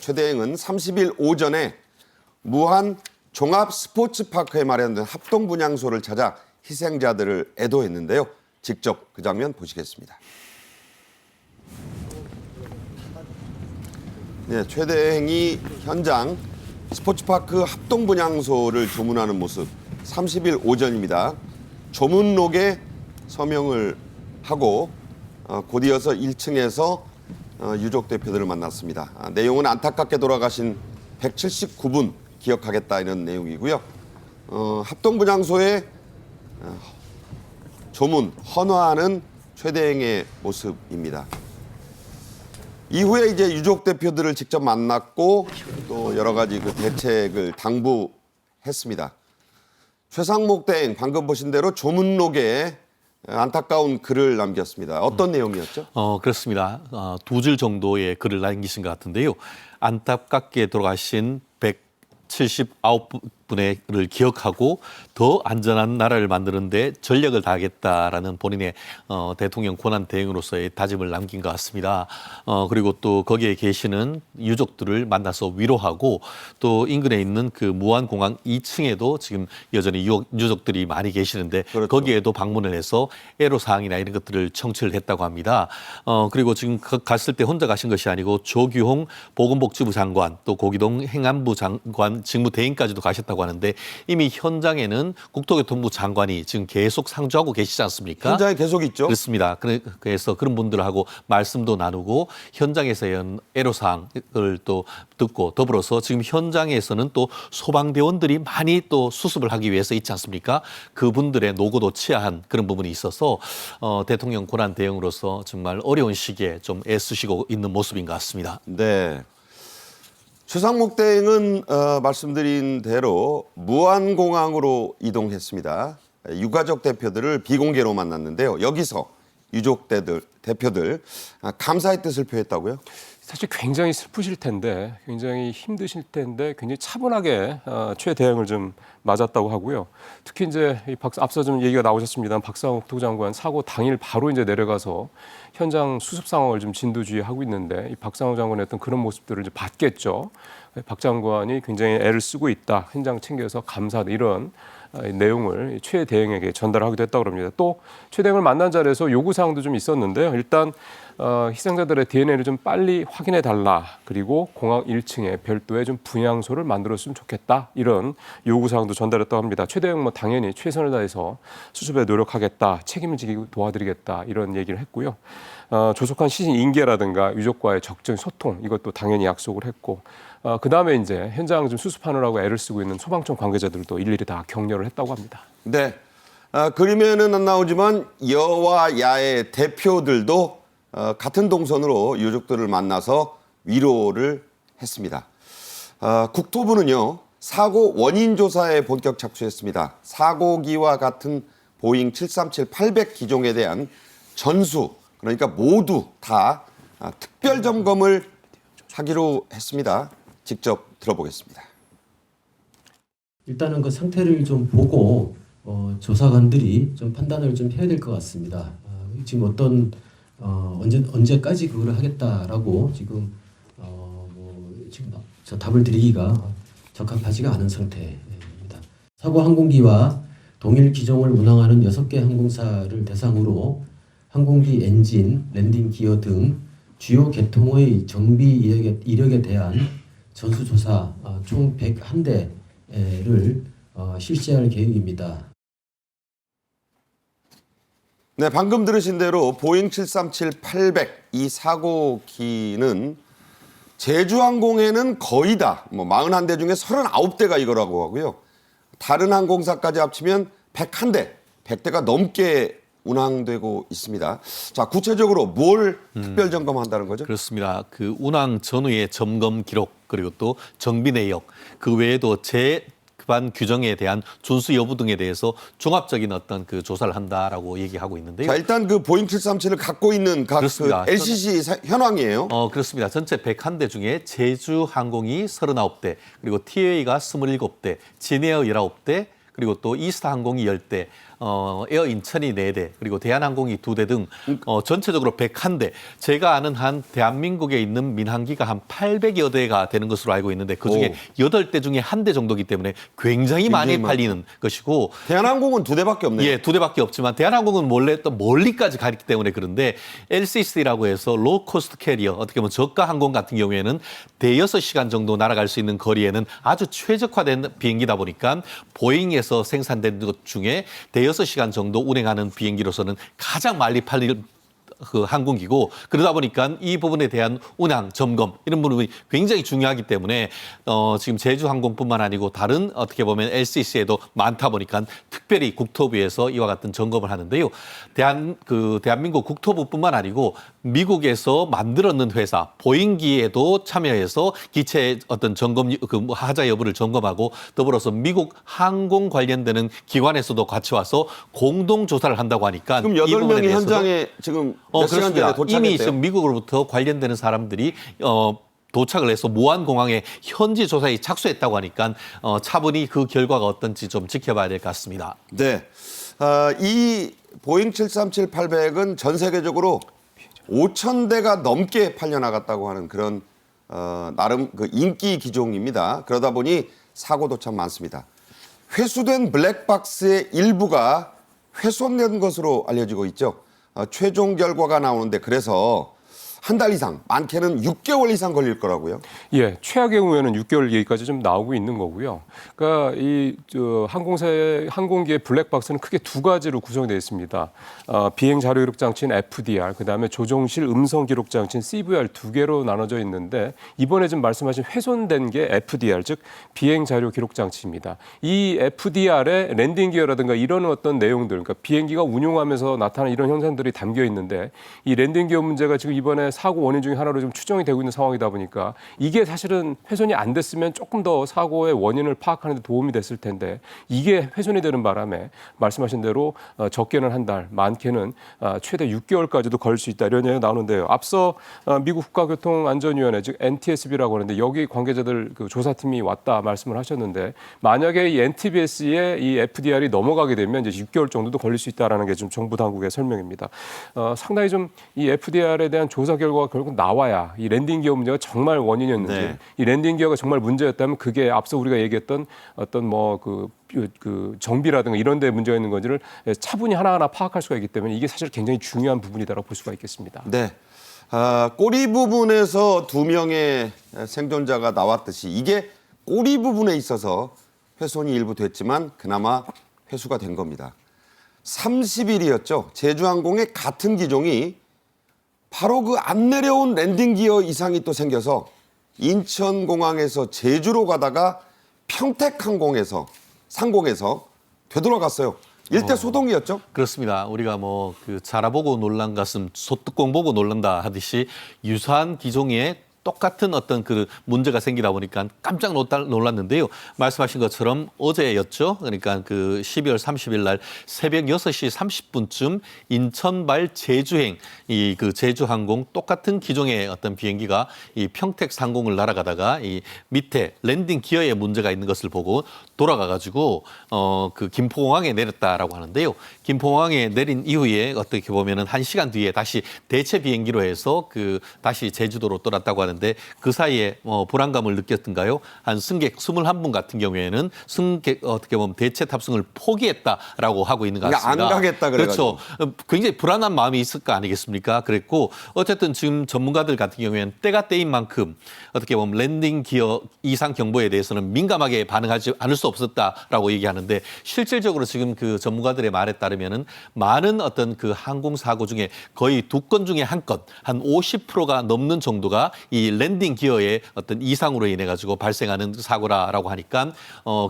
최대행은 30일 오전에 무한 종합 스포츠파크에 마련된 합동분향소를 찾아 희생자들을 애도했는데요. 직접 그 장면 보시겠습니다. 네, 최대행이 현장 스포츠파크 합동분향소를 조문하는 모습 30일 오전입니다. 조문록에 서명을 하고 곧이어서 1층에서 유족 대표들을 만났습니다. 내용은 안타깝게 돌아가신 179분 기억하겠다 이런 내용이고요. 합동분향소에 조문, 헌화하는 최대행의 모습입니다. 이후에 이제 유족 대표들을 직접 만났고 또 여러 가지 그 대책을 당부했습니다. 최상목 대행 방금 보신 대로 조문록에 안타까운 글을 남겼습니다. 어떤 내용이었죠? 그렇습니다. 두 줄 정도의 글을 남기신 것 같은데요. 안타깝게 돌아가신 179분을 기억하고 더 안전한 나라를 만드는데 전력을 다하겠다라는 본인의 대통령 권한 대행으로서의 다짐을 남긴 것 같습니다. 그리고 또 거기에 계시는 유족들을 만나서 위로하고 또 인근에 있는 그 무안공항 2층에도 지금 여전히 유족들이 많이 계시는데 그렇죠. 거기에도 방문을 해서 애로사항이나 이런 것들을 청취를 했다고 합니다. 그리고 지금 갔을 때 혼자 가신 것이 아니고 조규홍 보건복지부 장관 또 고기동 행안부 장관 직무대행까지도 가셨다고 하는데 이미 현장에는 국토교통부 장관이 지금 계속 상주하고 계시지 않습니까? 현장에 계속 있죠. 그렇습니다. 그래서 그런 분들하고 말씀도 나누고 현장에서의 애로사항을 또 듣고 더불어서 지금 현장에서는 또 소방대원들이 많이 또 수습을 하기 위해서 있지 않습니까? 그분들의 노고도 치하한 그런 부분이 있어서 대통령 권한 대행으로서 정말 어려운 시기에 좀 애쓰시고 있는 모습인 것 같습니다. 네. 최상목 대행은 말씀드린 대로 무안공항으로 이동했습니다. 유가족 대표들을 비공개로 만났는데요. 여기서 유족 대표들 감사의 뜻을 표했다고요? 사실 굉장히 슬프실 텐데, 굉장히 힘드실 텐데, 굉장히 차분하게 최 대행을 좀 맞았다고 하고요. 특히 이제 앞서 좀 얘기가 나오셨습니다만 박상욱 국토장관 사고 당일 바로 이제 내려가서 현장 수습 상황을 좀 진두지휘하고 있는데 이 박상욱 장관의 어떤 그런 모습들을 이제 봤겠죠. 박 장관이 굉장히 애를 쓰고 있다, 현장 챙겨서 감사하다 이런 내용을 최 대행에게 전달하기도 했다고 합니다. 또 최 대행을 만난 자리에서 요구 사항도 좀 있었는데요. 일단 희생자들의 DNA를 좀 빨리 확인해 달라. 그리고 공항 1층에 별도의 좀 분향소를 만들었으면 좋겠다. 이런 요구 사항도 전달했다고 합니다. 최 대행 뭐 당연히 최선을 다해서 수습에 노력하겠다. 책임을 지키고 도와드리겠다. 이런 얘기를 했고요. 조속한 시신 인계라든가 유족과의 적정 소통 이것도 당연히 약속을 했고 그다음에 이제 현장 좀 수습하느라고 애를 쓰고 있는 소방청 관계자들도 일일이 다 격려를 했다고 합니다. 네. 그림에는 안 나오지만 여와 야의 대표들도 같은 동선으로 유족들을 만나서 위로를 했습니다. 국토부는요, 사고 원인 조사에 본격 착수했습니다. 사고기와 같은 보잉 737-800 기종에 대한 전수, 그러니까 모두 다 특별 점검을 하기로 했습니다. 직접 들어보겠습니다. 일단은 그 상태를 좀 보고 조사관들이 좀 판단을 좀 해야 될 것 같습니다. 지금 어떤 언제까지 그걸 하겠다라고 지금 지금 저 답을 드리기가 적합하지가 않은 상태입니다. 사고 항공기와 동일 기종을 운항하는 6개 항공사를 대상으로 항공기 엔진, 랜딩 기어 등 주요 계통의 정비 이력에 대한 전수조사 총 101대를 실시할 계획입니다. 네, 방금 들으신 대로 보잉 737-800 이 사고기는 제주항공에는 거의 다 41대 중에 39대가 이거라고 하고요. 다른 항공사까지 합치면 101대, 100대가 넘게 운항되고 있습니다. 자, 구체적으로 뭘 특별 점검한다는 거죠? 그렇습니다. 그 운항 전후의 점검 기록 그리고 또 정비 내역 그 외에도 제반 규정에 대한 준수 여부 등에 대해서 종합적인 어떤 그 조사를 한다라고 얘기하고 있는데요. 자, 일단 그 보잉 737을 갖고 있는 각 그 LCC 현황이에요. 그렇습니다. 전체 101대 중에 제주항공이 39대, 그리고 TA가 27대, 진에어 19대, 그리고 또 이스타 항공이 10대, 에어 인천이 4대, 그리고 대한항공이 2대 등 전체적으로 101대. 제가 아는 한 대한민국에 있는 민항기가 한 800여 대가 되는 것으로 알고 있는데 그중에 8대 중에 1대 정도이기 때문에 굉장히 많이 팔리는 것이고 대한항공은 2대밖에 없네요. 예, 2대밖에 없지만 대한항공은 원래 또 멀리까지 가기 때문에 그런데 LCC라고 해서 로코스트 캐리어, 어떻게 보면 저가 항공 같은 경우에는 대여섯 시간 정도 날아갈 수 있는 거리에는 아주 최적화된 비행기다 보니까 보잉에서 생산된 것 중에 대여섯 시간 정도 운행하는 비행기로서는 가장 많이 팔릴 그 항공기고, 그러다 보니까 이 부분에 대한 운항, 점검 이런 부분이 굉장히 중요하기 때문에 지금 제주항공뿐만 아니고 다른 어떻게 보면 LCC에도 많다 보니까 특별히 국토부에서 이와 같은 점검을 하는데요. 대한민국 국토부뿐만 아니고 미국에서 만들었는 회사 보잉기에도 참여해서 기체 어떤 점검 하자 여부를 점검하고, 더불어서 미국 항공 관련되는 기관에서도 같이 와서 공동 조사를 한다고 하니까 그럼 이 부분에 8명이 대해서도 현장에 지금 몇 시간 전에 그렇습니다. 도착했대요? 이미 지금 미국으로부터 관련되는 사람들이 도착을 해서 모안공항에 현지 조사에 착수했다고 하니까 차분히 그 결과가 어떤지 좀 지켜봐야 될 것 같습니다. 네. 이 보잉 737-800은 전 세계적으로 5,000대가 넘게 팔려나갔다고 하는 그런 나름 그 인기 기종입니다. 그러다 보니 사고도 참 많습니다. 회수된 블랙박스의 일부가 훼손된 것으로 알려지고 있죠. 최종 결과가 나오는데 그래서 한 달 이상, 많게는 6개월 이상 걸릴 거라고요. 예, 최악의 경우에는 6개월 얘기까지 좀 나오고 있는 거고요. 그러니까 이 항공기의 블랙박스는 크게 두 가지로 구성되어 있습니다. 비행 자료 기록 장치인 FDR, 그다음에 조종실 음성 기록 장치인 CVR 두 개로 나눠져 있는데, 이번에 지금 말씀하신 훼손된 게 FDR, 즉 비행 자료 기록 장치입니다. 이 FDR에 랜딩 기어라든가 이런 어떤 내용들, 그러니까 비행기가 운용하면서 나타나는 이런 현상들이 담겨 있는데, 이 랜딩 기어 문제가 지금 이번에 사고 원인 중에 하나로 좀 추정이 되고 있는 상황이다 보니까 이게 사실은 훼손이 안 됐으면 조금 더 사고의 원인을 파악하는 데 도움이 됐을 텐데, 이게 훼손이 되는 바람에 말씀하신 대로 적게는 한 달, 많게는 최대 6개월까지도 걸릴 수 있다, 이런 얘기가 나오는데요. 앞서 미국 국가교통안전위원회, 즉 NTSB라고 하는데 여기 관계자들 그 조사팀이 왔다 말씀을 하셨는데, 만약에 이 NTBS에 이 FDR이 넘어가게 되면 이제 6개월 정도도 걸릴 수 있다라는 게 지금 정부 당국의 설명입니다. 상당히 좀 이 FDR에 대한 조사 결과가 결국 나와야 이 랜딩 기어 문제가 정말 원인이었는지, 네. 이 랜딩 기어가 정말 문제였다면 그게 앞서 우리가 얘기했던 어떤 정비라든가 이런 데 문제가 있는 건지를 차분히 하나하나 파악할 수가 있기 때문에 이게 사실 굉장히 중요한 부분이다라고 볼 수가 있겠습니다. 네. 꼬리 부분에서 2명의 생존자가 나왔듯이 이게 꼬리 부분에 있어서 훼손이 일부 됐지만 그나마 회수가 된 겁니다. 30일이었죠. 제주항공의 같은 기종이 바로 그 안 내려온 랜딩 기어 이상이 또 생겨서 인천공항에서 제주로 가다가 평택항공에서 상공에서 되돌아갔어요. 일대 소동이었죠. 그렇습니다. 우리가 자라보고 놀란 가슴, 소뚜껑 보고 놀란다 하듯이 유사한 기종의 똑같은 어떤 그 문제가 생기다 보니까 깜짝 놀랐는데요. 말씀하신 것처럼 어제였죠. 그러니까 그 12월 30일 날 새벽 6시 30분쯤 인천발 제주행, 이 그 제주항공 똑같은 기종의 어떤 비행기가 이 평택 상공을 날아가다가 이 밑에 랜딩 기어에 문제가 있는 것을 보고 돌아가가지고 그 김포공항에 내렸다라고 하는데요. 김포공항에 내린 이후에 어떻게 보면은 1시간 뒤에 다시 대체 비행기로 해서 다시 제주도로 떠났다고 하는데, 그 사이에 불안감을 느꼈던가요? 한 승객 21분 같은 경우에는 승객 어떻게 보면 대체 탑승을 포기했다라고 하고 있는 것 같습니다. 그러니까 안 가겠다 그래가지고. 그렇죠. 굉장히 불안한 마음이 있을 거 아니겠습니까? 그랬고 어쨌든 지금 전문가들 같은 경우에는 때가 때인 만큼 어떻게 보면 랜딩 기어 이상 경보에 대해서는 민감하게 반응하지 않을 수 없었다라고 얘기하는데, 실질적으로 지금 그 전문가들의 말에 따르면은 많은 어떤 그 항공 사고 중에 거의 2건 중에 1건, 한 50%가 넘는 정도가 이 랜딩 기어의 어떤 이상으로 인해 가지고 발생하는 사고라라고 하니까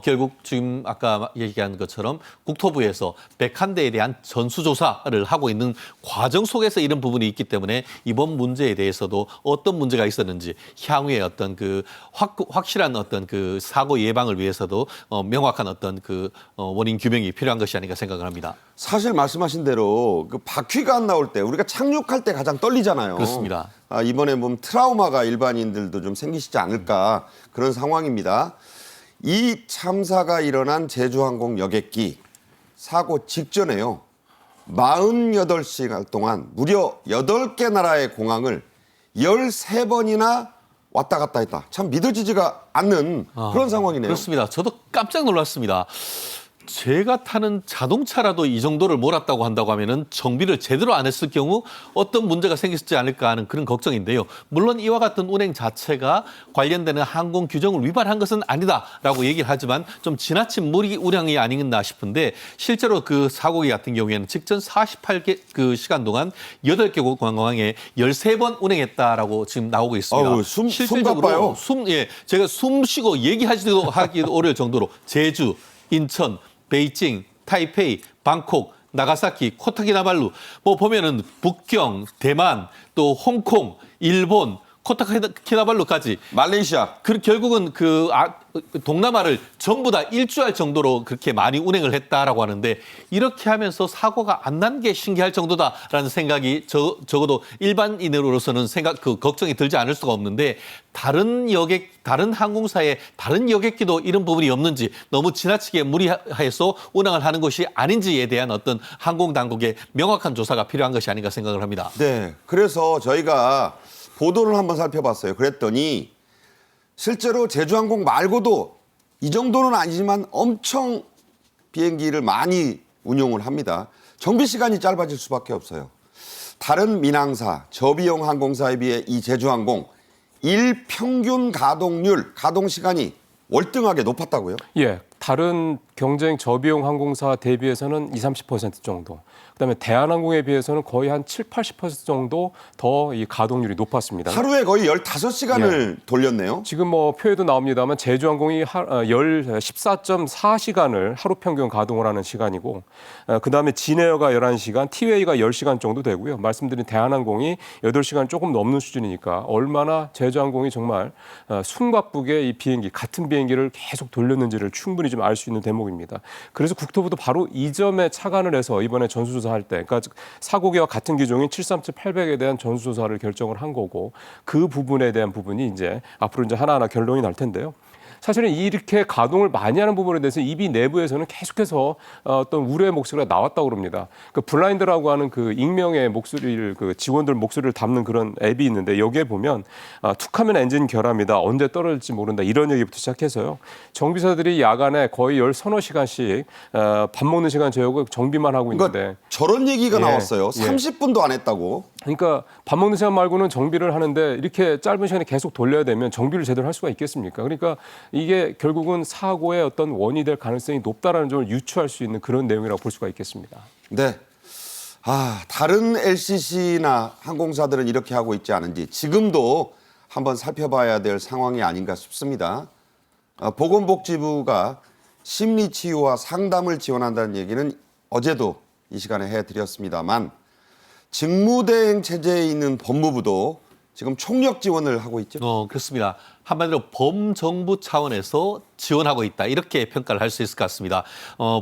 결국 지금 아까 얘기한 것처럼 국토부에서 101대에 대한 전수조사를 하고 있는 과정 속에서 이런 부분이 있기 때문에 이번 문제에 대해서도 어떤 문제가 있었는지 향후에 어떤 그 확실한 어떤 그 사고 예방을 위해서도 명확한 어떤 그 원인 규명이 필요한 것이 아닌가 생각을 합니다. 사실 말씀하신 대로 그 바퀴가 안 나올 때 우리가 착륙할 때 가장 떨리잖아요. 그렇습니다. 이번에 보면 트라우마가 일반인들도 좀 생기시지 않을까 그런 상황입니다. 이 참사가 일어난 제주항공 여객기 사고 직전에요. 48시간 동안 무려 8개 나라의 공항을 13번이나 왔다 갔다 했다. 참 믿어지지가 않는 그런 상황이네요. 그렇습니다. 저도 깜짝 놀랐습니다. 제가 타는 자동차라도 이 정도를 몰았다고 한다고 하면은 정비를 제대로 안 했을 경우 어떤 문제가 생기지 않을까 하는 그런 걱정인데요. 물론 이와 같은 운행 자체가 관련되는 항공 규정을 위반한 것은 아니다라고 얘기를 하지만 좀 지나친 무리 우량이 아니겠나 싶은데 실제로 그 사고기 같은 경우에는 직전 48개 그 시간 동안 8개 공항에 13번 운행했다라고 지금 나오고 있습니다. 아우, 숨 가빠요. 제가 숨 쉬고 얘기하기도 어려울 정도로 제주, 인천, 베이징, 타이페이, 방콕, 나가사키, 코타키나발루 뭐 보면은 북경, 대만, 또 홍콩, 일본, 코타키나발루까지 말레이시아. 결국은 동남아를 전부 다 일주할 정도로 그렇게 많이 운행을 했다라고 하는데 이렇게 하면서 사고가 안 난 게 신기할 정도다라는 생각이 적어도 일반인으로서는 걱정이 들지 않을 수가 없는데 다른 항공사의 다른 여객기도 이런 부분이 없는지 너무 지나치게 무리해서 운항을 하는 것이 아닌지에 대한 어떤 항공 당국의 명확한 조사가 필요한 것이 아닌가 생각을 합니다. 네. 그래서 저희가 보도를 한번 살펴봤어요. 그랬더니 실제로 제주항공 말고도 이 정도는 아니지만 엄청 비행기를 많이 운용을 합니다. 정비 시간이 짧아질 수밖에 없어요. 다른 민항사, 저비용 항공사에 비해 이 제주항공 일평균 가동 시간이 월등하게 높았다고요? 예, 다른 경쟁 저비용 항공사 대비해서는 20-30% 정도. 그다음에 대한항공에 비해서는 거의 한 7-80% 정도 더 이 가동률이 높았습니다. 하루에 거의 15시간을 돌렸네요. 지금 뭐 표에도 나옵니다만 제주항공이 14.4시간을 하루 평균 가동을 하는 시간이고 그다음에 진에어가 11시간, 티웨이가 10시간 정도 되고요. 말씀드린 대한항공이 8시간 조금 넘는 수준이니까 얼마나 제주항공이 정말 숨가쁘게 이 비행기 같은 비행기를 계속 돌렸는지를 충분히 좀 알 수 있는 대목입니다. 그래서 국토부도 바로 이 점에 착안을 해서 이번에 전수조사할 때 그러니까 사고기와 같은 기종인 737-800에 대한 전수조사를 결정을 한 거고 그 부분에 대한 부분이 이제 앞으로 이제 하나하나 결론이 날 텐데요. 사실은 이렇게 가동을 많이 하는 부분에 대해서 이비 내부에서는 계속해서 어떤 우려의 목소리가 나왔다고 그럽니다. 그 블라인드라고 하는 그 익명의 목소리를 그 직원들 목소리를 담는 그런 앱이 있는데 여기에 보면 툭하면 엔진 결함이다. 언제 떨어질지 모른다. 이런 얘기부터 시작해서요. 정비사들이 야간에 거의 10-30시간씩 밥 먹는 시간 제외고 정비만 하고 있는데 그러니까 저런 얘기가 나왔어요. 30분도 안 했다고. 그러니까 밥 먹는 시간 말고는 정비를 하는데 이렇게 짧은 시간에 계속 돌려야 되면 정비를 제대로 할 수가 있겠습니까? 그러니까 이게 결국은 사고의 어떤 원인이 될 가능성이 높다라는 점을 유추할 수 있는 그런 내용이라고 볼 수가 있겠습니다. 네. 다른 LCC나 항공사들은 이렇게 하고 있지 않은지 지금도 한번 살펴봐야 될 상황이 아닌가 싶습니다. 보건복지부가 심리치유와 상담을 지원한다는 얘기는 어제도 이 시간에 해드렸습니다만 직무대행 체제에 있는 법무부도 지금 총력 지원을 하고 있죠. 그렇습니다. 한마디로 범정부 차원에서 지원하고 있다. 이렇게 평가를 할 수 있을 것 같습니다.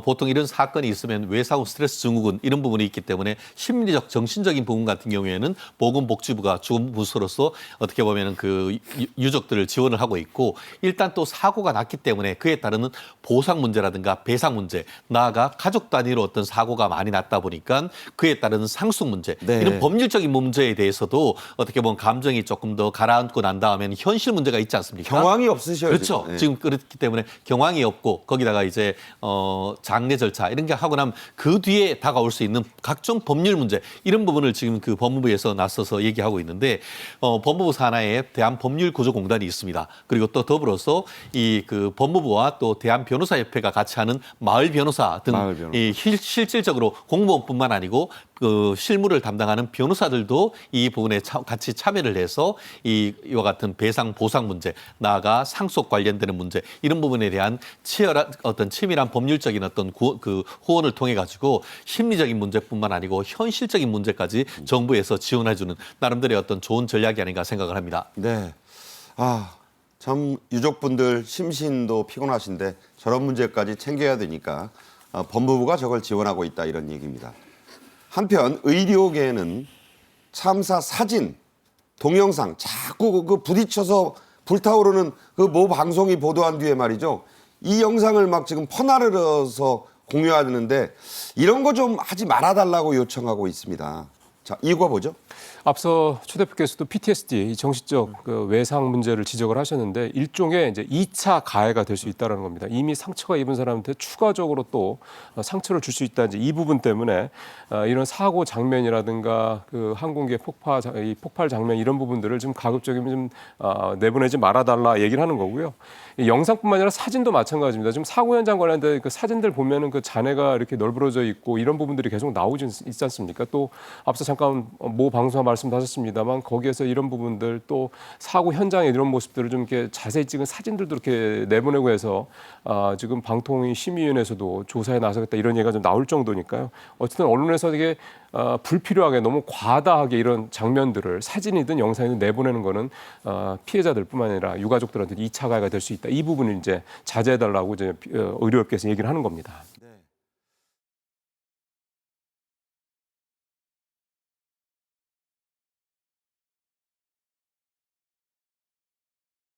보통 이런 사건이 있으면 외상후 스트레스 증후군 이런 부분이 있기 때문에 심리적, 정신적인 부분 같은 경우에는 보건복지부가 주무부서로서 어떻게 보면 그 유족들을 지원을 하고 있고 일단 또 사고가 났기 때문에 그에 따르는 보상 문제라든가 배상 문제, 나아가 가족 단위로 어떤 사고가 많이 났다 보니까 그에 따르는 상속 문제 네. 이런 법률적인 문제에 대해서도 어떻게 보면 감정이 조금 더 가라앉고 난 다음에는 현실 문제가 있지 않습니까? 경황이 없으셔요. 그렇죠. 네. 지금 그렇기 때문에 경황이 없고 거기다가 이제 장례 절차 이런 게 하고 나면 그 뒤에 다가올 수 있는 각종 법률 문제 이런 부분을 지금 그 법무부에서 나서서 얘기하고 있는데 법무부 산하에 대한법률구조공단이 있습니다. 그리고 또 더불어서 이 그 법무부와 또 대한변호사협회가 같이 하는 마을 변호사 등 이 실질적으로 공무원뿐만 아니고 그 실무를 담당하는 변호사들도 이 부분에 같이 참여를 해서 이와 같은 배상 보상 문제, 나아가 상속 관련되는 문제 이런 부분에 대한 치열한 어떤 치밀한 법률적인 어떤 그 후원을 통해 가지고 심리적인 문제뿐만 아니고 현실적인 문제까지 정부에서 지원해주는 나름대로의 어떤 좋은 전략이 아닌가 생각을 합니다. 네. 참 유족분들 심신도 피곤하신데 저런 문제까지 챙겨야 되니까 법무부가 저걸 지원하고 있다 이런 얘기입니다. 한편 의료계는 참사 사진, 동영상 자꾸 그 부딪혀서 불타오르는 그 모 방송이 보도한 뒤에 말이죠. 이 영상을 막 지금 퍼나르어서 공유하는데 이런 거 좀 하지 말아달라고 요청하고 있습니다. 자, 이거 보죠. 앞서 최 대표께서도 PTSD, 이 정신적 그 외상 문제를 지적을 하셨는데 일종의 이제 2차 가해가 될 수 있다는 겁니다. 이미 상처가 입은 사람한테 추가적으로 또 상처를 줄 수 있다. 이제 이 부분 때문에 이런 사고 장면이라든가 그 항공기의 폭발 장면 이런 부분들을 좀 가급적이면 좀 내보내지 말아달라 얘기를 하는 거고요. 이 영상뿐만 아니라 사진도 마찬가지입니다. 지금 사고 현장 관련된 그 사진들 보면은 그 잔해가 이렇게 널브러져 있고 이런 부분들이 계속 나오지 있지 않습니까? 또 앞서 잠깐 모 방송사 말씀도 하셨습니다만 거기에서 이런 부분들 또 사고 현장의 이런 모습들을 좀 이렇게 자세히 찍은 사진들도 이렇게 내보내고 해서 지금 방통위 심의위원회에서도 조사에 나서겠다 이런 얘기가 좀 나올 정도니까요. 어쨌든 언론에서 되게 불필요하게 너무 과다하게 이런 장면들을 사진이든 영상이든 내보내는 거는 피해자들뿐만 아니라 유가족들한테 2차 가해가 될 수 있다. 이 부분을 이제 자제해달라고 이제 의료업계에서 얘기를 하는 겁니다.